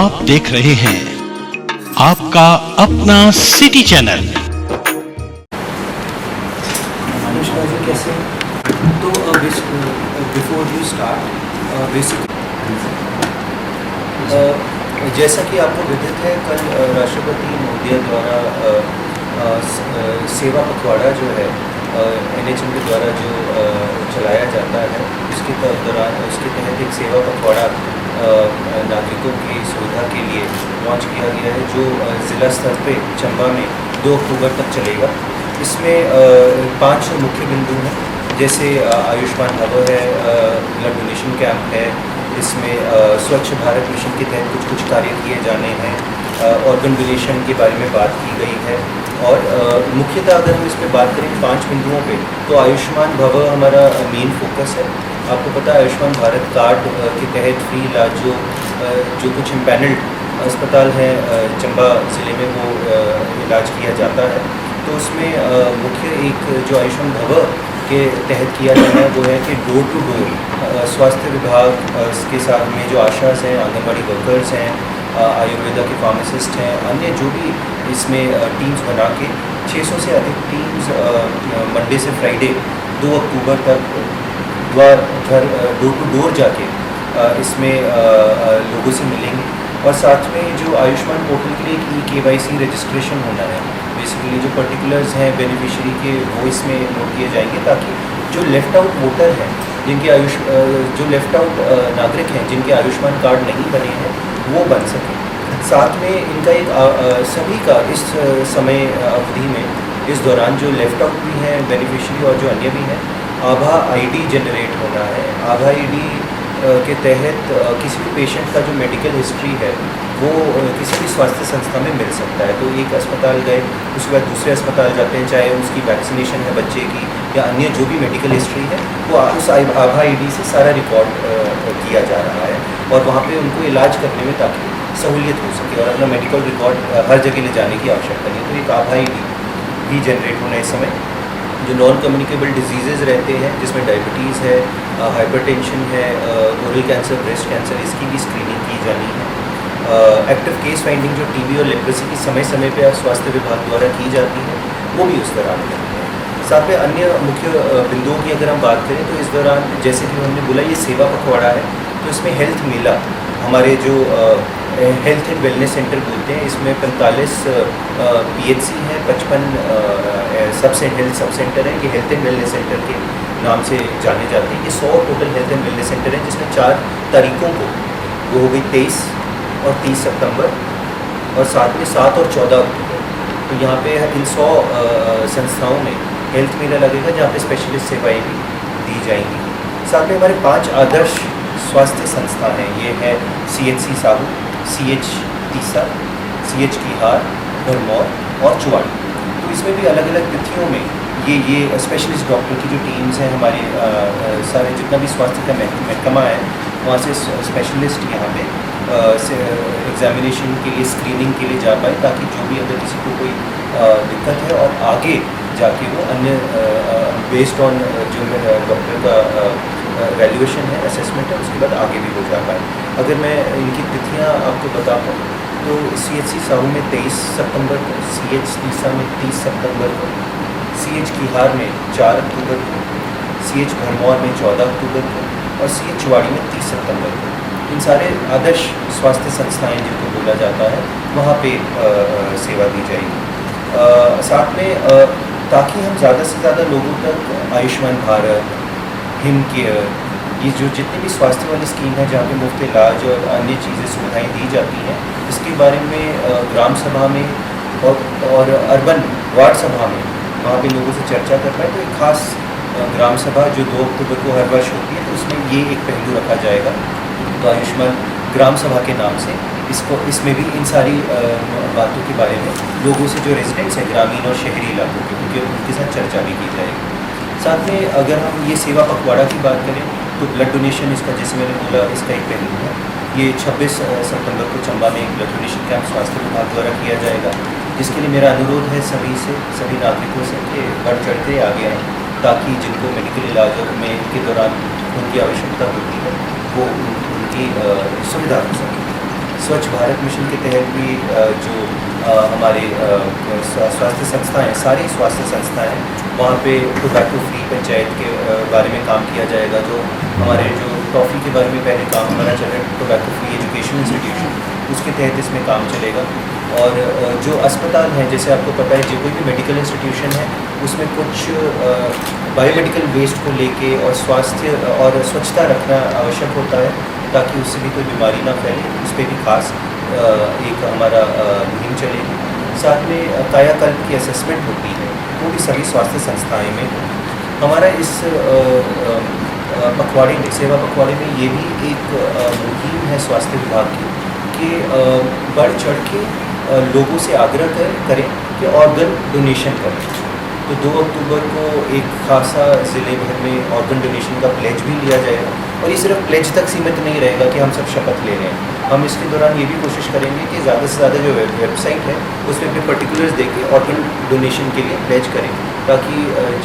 आप देख रहे हैं आपका अपना सिटी चैनल। अनुष्का जी कैसे? तो बिफोर यू स्टार्ट बेसिक जैसा कि आपको विदित है, कल राष्ट्रपति मोदी द्वारा सेवा पखवाड़ा जो है NHM के द्वारा जो चलाया जाता है, उसके तहत एक सेवा पखवाड़ा नागरिकों की सुविधा के लिए लॉन्च किया गया है, जो ज़िला स्तर पे चंबा में 2 अक्टूबर तक चलेगा। इसमें 5 मुख्य बिंदु हैं, जैसे आयुष्मान भव है, ब्लड डोनेशन कैंप है, इसमें स्वच्छ भारत मिशन के तहत कुछ कार्य किए जाने हैं, ऑर्गन डोनेशन के बारे में बात की गई है। और मुख्यतः अगर हम इस पर बात करें 5 बिंदुओं पे, तो आयुष्मान भव हमारा मेन फोकस है। आपको पता है आयुष्मान भारत कार्ड के तहत फ्री इलाज जो कुछ इम्पैनल्ड अस्पताल हैं चंबा ज़िले में, वो इलाज किया जाता है। तो उसमें मुख्य एक जो आयुष्मान भव के तहत किया जाना है वो है कि डोर टू डोर स्वास्थ्य विभाग इसके साथ में जो आशास हैं, आंगनबाड़ी वर्कर्स हैं, आयुर्वेदा के फार्मासिस्ट हैं, अन्य जो भी इसमें टीम्स बना के 600 से अधिक टीम्स मंडे से फ्राइडे 2 अक्टूबर तक डोर टू डोर जाके इसमें लोगों से मिलेंगे। और साथ में जो आयुष्मान पोर्टल के लिए एक KYC रजिस्ट्रेशन होना है, बेसिकली जो पर्टिकुलर्स हैं बेनिफिशियरी के वो इसमें नोट किए जाएंगे, ताकि जो लेफ़्ट आउट वोटर हैं, जो लेफ़्ट आउट नागरिक हैं जिनके आयुष्मान कार्ड नहीं बने हैं, वो बन सकें। साथ में इनका एक सभी का इस समय अवधि में, इस दौरान जो लेफ़्ट आउट भी हैं बेनिफिशियरी और जो अन्य भी हैं, आभा ID जनरेट होना है। आभा ID के तहत किसी भी पेशेंट का जो मेडिकल हिस्ट्री है वो किसी भी स्वास्थ्य संस्था में मिल सकता है। तो एक अस्पताल गए, उसके बाद दूसरे अस्पताल जाते हैं, चाहे उसकी वैक्सीनेशन है बच्चे की या अन्य जो भी मेडिकल हिस्ट्री है, वो उस आभा ID से सारा रिकॉर्ड किया जा रहा है, और वहाँ पे उनको इलाज करने में ताकि सहूलियत हो सके और अपना मेडिकल रिकॉर्ड हर जगह ले जाने की आवश्यकता नहीं। तो एक आभा ID भी जनरेट होना इस समय। जो नॉन कम्युनिकेबल डिजीज़ रहते हैं, जिसमें डायबिटीज़ है, हाइपरटेंशन है, ओरल कैंसर, ब्रेस्ट कैंसर, इसकी भी स्क्रीनिंग की जानी है। एक्टिव केस फाइंडिंग जो TB और लेप्रोसी की समय समय पे स्वास्थ्य विभाग द्वारा की जाती है, वो भी उस दौरान करनी है। साथ में अन्य मुख्य बिंदुओं की अगर हम बात करें, तो इस दौरान जैसे कि हमने बोला ये सेवा पखवाड़ा है, तो इसमें हेल्थ मेला, हमारे जो हेल्थ एंड वेलनेस सेंटर बोलते हैं, इसमें 45 PHC हैं, 55 हेल्थ सब सेंटर हैं। ये हेल्थ एंड वेलनेस सेंटर के नाम से जाने जाते हैं। ये 100 total health and wellness centre हैं, जिसमें 4 तारीखों को, वो हो गई 23 और 30 सितंबर, और साथ में 7 और 14 अक्टूबर। तो यहाँ पे इन 100 संस्थाओं में हेल्थ मेला लगेगा, जहाँ पे स्पेशलिस्ट सेवाएँ भी दी जाएंगी। साथ में हमारे 5 आदर्श स्वास्थ्य संस्था हैं। ये है CHC Sahu, CH Tissa, CH Kihar, Bharmour और चुवाड़ी। तो इसमें भी अलग अलग तिथियों में ये स्पेशलिस्ट डॉक्टर की जो टीम्स हैं, हमारे सारे जितना भी स्वास्थ्य का महकमा है, वहाँ से स्पेशलिस्ट यहाँ पे एग्जामिनेशन के लिए, स्क्रीनिंग के लिए जा पाए, ताकि जो भी अगर किसी को कोई दिक्कत है और आगे जाके वो अन्य बेस्ड ऑन जो डॉक्टर का वैल्यूएशन है, असेसमेंट है, उसके बाद आगे भी हो जा पाए। अगर मैं इनकी तिथियाँ आपको बता पाऊँ, तो CHC साहू में 23 सितंबर को, CH तीसा में 30 सितंबर को, CH किहार में 4 अक्टूबर को, CH भरमौर में 14 अक्टूबर को, और CH चुवाड़ी में 30 सितंबर को। इन सारे आदर्श स्वास्थ्य संस्थाएं जिनको बोला जाता है, वहाँ पे सेवा दी जाएगी। साथ में ताकि हम ज़्यादा से ज़्यादा लोगों तक आयुष्मान भारत, हिम केयर, ये जो जितनी भी स्वास्थ्य वाली स्कीम है, जहाँ पे मुफ्त इलाज और अन्य चीज़ें सुविधाएं दी जाती हैं, इसके बारे में ग्राम सभा में और अर्बन वार्ड सभा में वहाँ पे लोगों से चर्चा कर पाए। तो एक खास ग्राम सभा जो 2 अक्टूबर को हर वर्ष होती है, तो उसमें ये एक पहलू रखा जाएगा। तो आयुष्मान ग्राम सभा के नाम से इसमें भी इन सारी बातों के बारे में लोगों से, जो रेजिडेंट्स हैं ग्रामीण और शहरी इलाकों के, उनके साथ चर्चा भी की जाएगी। साथ में अगर हम ये सेवा पखवाड़ा की बात करें, तो ब्लड डोनेशन इसका, जैसे मैंने बोला, इसका एक पहलू है। ये 26 सितंबर को चंबा में एक ब्लड डोनेशन कैंप स्वास्थ्य विभाग द्वारा किया जाएगा, जिसके लिए मेरा अनुरोध है सभी नागरिकों से कि बढ़ चढ़ते आगे आएँ, ताकि जिनको मेडिकल इलाज में के दौरान उनकी आवश्यकता होती है, वो उनकी सुविधा हो सके। स्वच्छ भारत मिशन के तहत भी जो हमारे स्वास्थ्य संस्थाएं, सारी स्वास्थ्य संस्थाएं, वहाँ पे टोबैको फ्री पंचायत के बारे में काम किया जाएगा। जो हमारे जो टॉफ़ी के बारे में पहले काम हमारा चल रहा है, टोबैको फ्री एजुकेशन इंस्टीट्यूशन, उसके तहत इसमें काम चलेगा। और जो अस्पताल हैं, जैसे आपको पता है, जो कोई भी मेडिकल इंस्टीट्यूशन है उसमें कुछ बायोमेडिकल वेस्ट को लेके और स्वास्थ्य और स्वच्छता रखना आवश्यक होता है, ताकि उससे भी कोई बीमारी ना फैले। उस पर भी खास एक हमारा मुहिम चलेगी। साथ में कायाकल्प की असेसमेंट होती है, वो भी सभी स्वास्थ्य संस्थाएं में। हमारा इस पखवाड़े में, सेवा पखवाड़े में, ये भी एक मुहिम है स्वास्थ्य विभाग की कि बढ़ चढ़ के लोगों से आग्रह करें कि ऑर्गन डोनेशन करें। तो 2 अक्टूबर को एक खासा ज़िले भर में ऑर्गन डोनेशन का प्लेज भी लिया जाएगा। और ये सिर्फ प्लेज तक सीमित नहीं रहेगा कि हम सब शपथ ले रहे हैं। हम इसके दौरान ये भी कोशिश करेंगे कि ज़्यादा से ज़्यादा जो वेबसाइट है उसमें अपने पर्टिकुलर्स देके ऑर्गन डोनेशन के लिए प्लेज करें, ताकि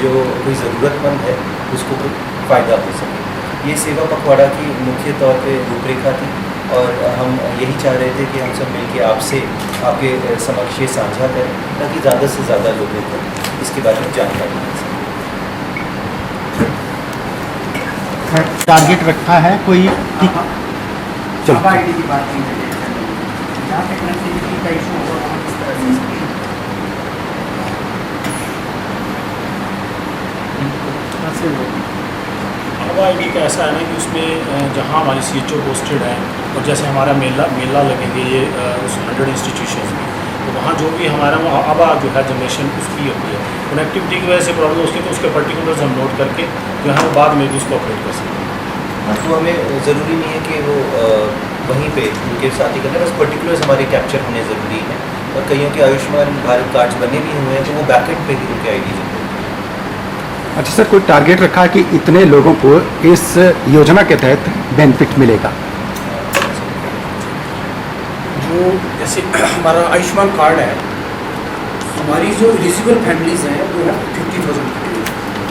जो कोई ज़रूरतमंद है उसको कोई फ़ायदा हो सके। ये सेवा पखवाड़ा की मुख्य तौर पे रूपरेखा थी, और हम यही चाह रहे थे कि हम सब मिलके आपसे, आपके समक्ष ये साझा करें, ताकि ज़्यादा से ज़्यादा लोगों को इसके बारे में जानकारी मिल सके। टारगेट रखा है कोई? चलो आईडी की बात की जाए, जहाँ पे कनेक्टिविटी का इशू होगा वहाँ किस तरह से अब आईडी का ऐसा है ना कि उसमें जहाँ हमारी CHO पोस्टेड है, और जैसे हमारा मेला लगेंगे ये उस 100 इंस्टीट्यूशन में, तो वहाँ जो भी हमारा अब जो है जनरेशन उसकी होती है, कनेक्टिविटी की वजह से प्रॉब्लम उसकी, तो उसके पर्टिकुलर्स हम नोट करके जो है बाद में भी उसको अपडेट कर सकते हैं। तो हमें ज़रूरी नहीं है कि वो वहीं पे उनके साथ ही करना, बस पर्टिकुलर्स हमारे कैप्चर होने ज़रूरी हैं। और कईयों के आयुष्मान भारत कार्ड्स बने भी हुए हैं, तो वो बैकेंड पे ही उनके ID होते हैं। अच्छा सर, कोई टारगेट रखा है कि इतने लोगों को इस योजना के तहत बेनिफिट मिलेगा? जो जैसे हमारा आयुष्मान कार्ड है, हमारी जो एलिजिबल फैमिलीज हैं वो है 50,000 के करीब,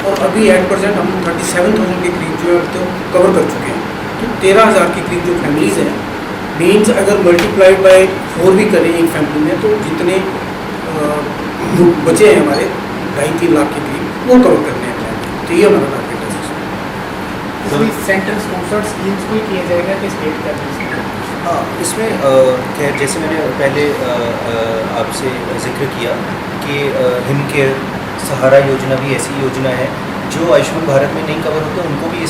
और अभी एट प्रेजेंट हम 37,000 के करीब जो है तो कवर कर चुके हैं। तो 13,000 के करीब जो फैमिलीज हैं, मीन्स अगर मल्टीप्लाइड बाय 4 भी करें एक फैमिली में, तो जितने जो बचे हैं हमारे 2.5-3 लाख के करीब, वो कवर करने हैं। तो ये हमारा टारगेट है। सेंट्रल स्पॉन्सर्ड स्कीम्स को किया जाएगा कि स्टेट का? हाँ, इसमें खैर जैसे मैंने पहले आपसे जिक्र किया कि हिमकेयर, सहारा योजना भी ऐसी योजना है जो आयुष्मान भारत में नहीं कवर होता, उनको भी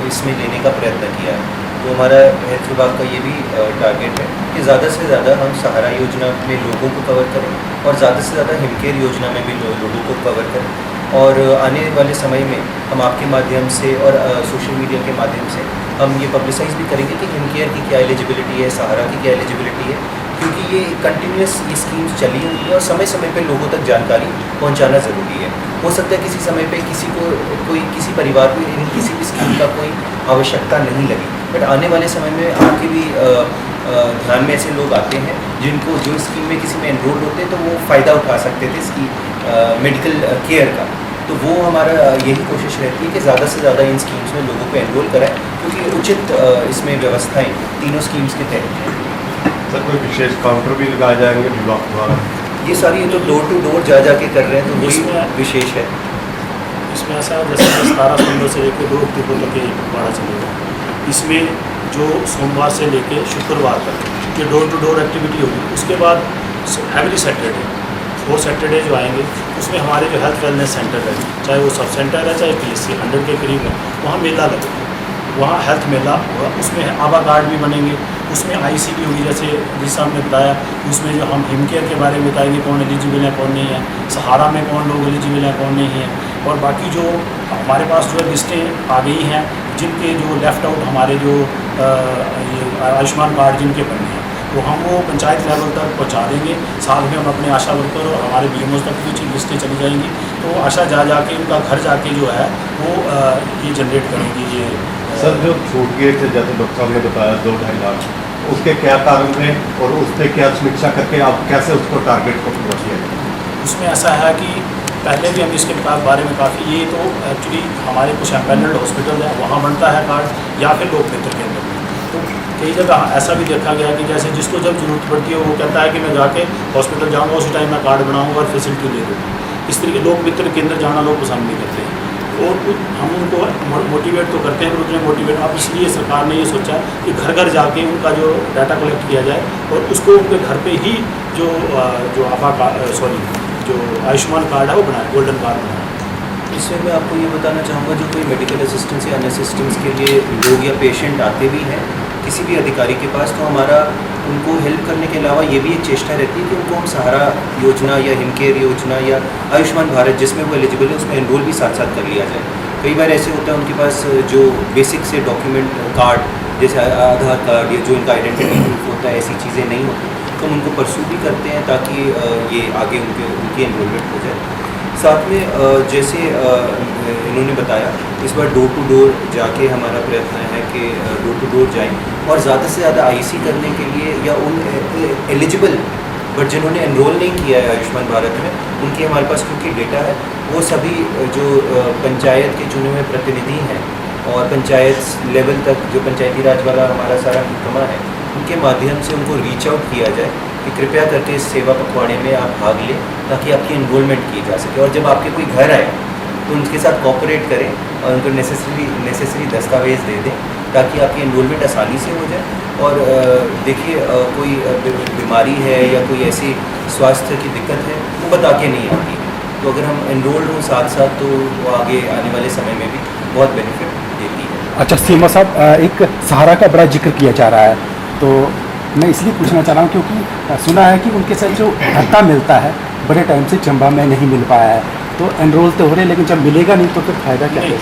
इसमें लेने का प्रयत्न किया है। तो हमारा हेल्थ विभाग का ये भी टारगेट है कि ज़्यादा से ज़्यादा हम सहारा योजना में लोगों को कवर करें, और ज़्यादा से ज़्यादा हिमकेयर योजना में भी लोगों को कवर करें। और आने वाले समय में हम आपके माध्यम से और सोशल मीडिया के माध्यम से हम ये पब्लिसाइज भी करेंगे कि हिमकेयर की क्या एलिजिबिलिटी है, सहारा की क्या एलिजिबिलिटी है, क्योंकि ये कंटिन्यूस ये स्कीम्स चली हुई है और समय समय पे लोगों तक जानकारी पहुंचाना ज़रूरी है। हो सकता है किसी समय पे किसी परिवार को इन किसी भी स्कीम का कोई आवश्यकता नहीं लगी, बट आने वाले समय में आपके भी ध्यान में ऐसे लोग आते हैं जिनको जो स्कीम में किसी में एनरोल होते हैं तो वो फ़ायदा उठा सकते थे इसकी मेडिकल केयर का। तो वो हमारा यही कोशिश रहती है कि ज़्यादा से ज़्यादा इन स्कीम्स में लोगों को एनरोल कराएं, क्योंकि उचित इसमें व्यवस्थाएं तीनों स्कीम्स के तहत हैं। सर, कोई विशेष काउंटर भी लगाए जाएंगे विभाग द्वारा? ये सारी तो डोर टू डोर जा के कर रहे हैं, तो वही विशेष है। इसमें ऐसा जैसे 17 सितंबर से लेकर 2 अक्टूबर तक ये पखवाड़ा चलेगा। इसमें जो सोमवार से लेकर शुक्रवार तक ये डोर टू डोर एक्टिविटी होगी। उसके बाद एवरी सैटरडे 4 सैटरडे जो आएंगे उसमें हमारे जो हेल्थ वेलनेस सेंटर है, चाहे वो सब सेंटर है चाहे PSC 100 के करीब है, वहाँ मेला लगेगा, वहाँ हेल्थ मेला होगा। उसमें आभा कार्ड भी बनेंगे, उसमें IC भी होगी, जैसे जिस साहब ने बताया। उसमें जो हम हिमकेयर के बारे में बताएंगे कौन एलिजिबल है कौन नहीं है, सहारा में कौन लोग एलिजिबल हैं कौन नहीं है, और बाकी जो हमारे पास जो है लिस्टें आ गई हैं जिनके जो लेफ़्ट आउट हमारे जो आयुष्मान कार्ड जिनके बनने हैं, तो हम वो पंचायत लेवल तक पहुंचा देंगे। साथ में हम अपने आशा वर्कर और हमारे BMOs तक भी लिस्टें चली जाएंगी, तो आशा जाके उनका घर जाके जो है वो ये जनरेट करेंगे। ये सर, जो छूट गए थे जैसे डॉक्टर साहब ने बताया 2-2.5 लाख, उसके क्या कारण हैं और उस पर क्या समीक्षा करके आप कैसे उसको टारगेट को पूरा किया? उसमें ऐसा है कि पहले भी हम इसके बारे में काफ़ी, ये तो एक्चुअली हमारे कुछ एम्पैनल्ड हॉस्पिटल है वहाँ बनता है कार्ड, या फिर लोक मित्र केंद्र में। तो कई जगह ऐसा भी देखा गया कि जैसे जिसको जब जरूरत पड़ती है वो कहता है कि मैं जाके हॉस्पिटल जाऊँगा, उसी टाइम मैं कार्ड बनाऊँगा और फैसिलिटी ले दूँगा। इस तरीके लोक मित्र के अंदर जाना लोग पसंद नहीं करते हैं और हम उनको मोटिवेट तो करते हैं, पर उतने मोटिवेट अब इसलिए सरकार ने ये सोचा कि घर घर जाके उनका जो डाटा कलेक्ट किया जाए और उसको उनके घर पे ही जो जो आयुष्मान कार्ड है वो बनाए, गोल्डन कार्ड बनाए। इसमें मैं आपको ये बताना चाहूँगा, जो कोई मेडिकल असिस्टेंस या असिस्टेंस के लिए लोग या पेशेंट आते भी हैं किसी भी अधिकारी के पास, तो हमारा उनको हेल्प करने के अलावा ये भी एक चेष्टा रहती है कि उनको हम सहारा योजना या हिमकेयर योजना या आयुष्मान भारत जिसमें वो एलिजिबल है उसमें एनरोल भी साथ साथ कर लिया जाए। कई बार ऐसे होता है उनके पास जो बेसिक से डॉक्यूमेंट कार्ड जैसे आधार कार्ड या जो इनका आइडेंटिटी प्रूफ होता है, ऐसी चीज़ें नहीं होती तो हम उनको परस्यू भी करते हैं ताकि ये आगे उनकी एनरोलमेंट हो जाए। साथ में जैसे इन्होंने बताया, इस बार डोर टू डोर जाके हमारा प्रयत्न है कि डोर टू डोर जाएं और ज़्यादा से ज़्यादा आईसी करने के लिए या उन एलिजिबल बट जिन्होंने एनरोल नहीं किया है आयुष्मान भारत में, उनकी हमारे पास क्योंकि डेटा है, वो सभी जो पंचायत के चुने हुए प्रतिनिधि हैं और पंचायत लेवल तक जो पंचायती राज वाला हमारा सारा महकमा है, उनके माध्यम से उनको रीच आउट किया जाए कि कृपया करके इस सेवा पखवाड़े में आप भाग लें ताकि आपकी एनरोलमेंट की जा सके। और जब आपके कोई घर आए तो उनके साथ कोऑपरेट करें और उनको नेसेसरी दस्तावेज़ दे दें ताकि आपकी एनरोलमेंट आसानी से हो जाए। और देखिए कोई बीमारी है या कोई ऐसी स्वास्थ्य की दिक्कत है वो बता के नहीं आती है, तो अगर हम एनरोल्ड हों साथ साथ तो वो आगे आने वाले समय में भी बहुत बेनिफिट देती है। अच्छा सीमा साहब, एक सहारा का बड़ा जिक्र किया जा रहा है, तो मैं इसलिए पूछना चाह रहा हूँ क्योंकि सुना है कि उनके साथ जो भत्ता मिलता है बड़े टाइम से चंबा में नहीं मिल पाया है, तो एनरोल तो हो रहे लेकिन जब मिलेगा नहीं तो फिर फ़ायदा क्या है?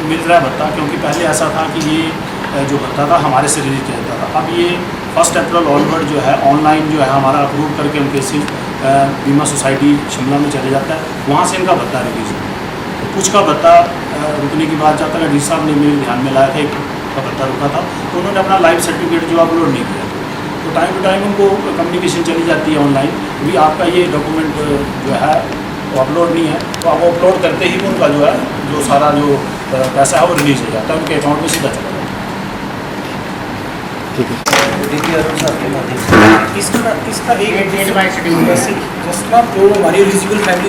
मिल रहा है भत्ता, क्योंकि पहले ऐसा था कि ये जो भत्ता था हमारे से रिलीज किया जाता था। अब ये 1 अप्रैल ऑनवर्ड जो है ऑनलाइन जो है हमारा अप्रूव करके उनके सिर्फ बीमा सोसाइटी शिमला में चले जाता है, वहाँ से इनका भत्ता रिलीज होता है। कुछ का भत्ता रुकने की बात जाता है, डी साहब ने मेरे ध्यान में लाया था, एक का भत्ता रुका था तो उन्होंने अपना लाइफ सर्टिफिकेट जो अपलोड नहीं किया, तो टाइम टू टाइम उनको कम्युनिकेशन चली जाती है ऑनलाइन, भी आपका ये डॉक्यूमेंट जो है वो अपलोड नहीं है, तो आप अपलोड करते ही उनका जो है जो सारा जो पैसा है वो रिलीज हो जाता है, उनके अकाउंट में सीधा चला जाता है। ठीक है, देखिए अरुण साहब के माध्यम से इसका एक डेट बाय शेड्यूल जिस तरह जो हमारी एलिजिबल फैमिली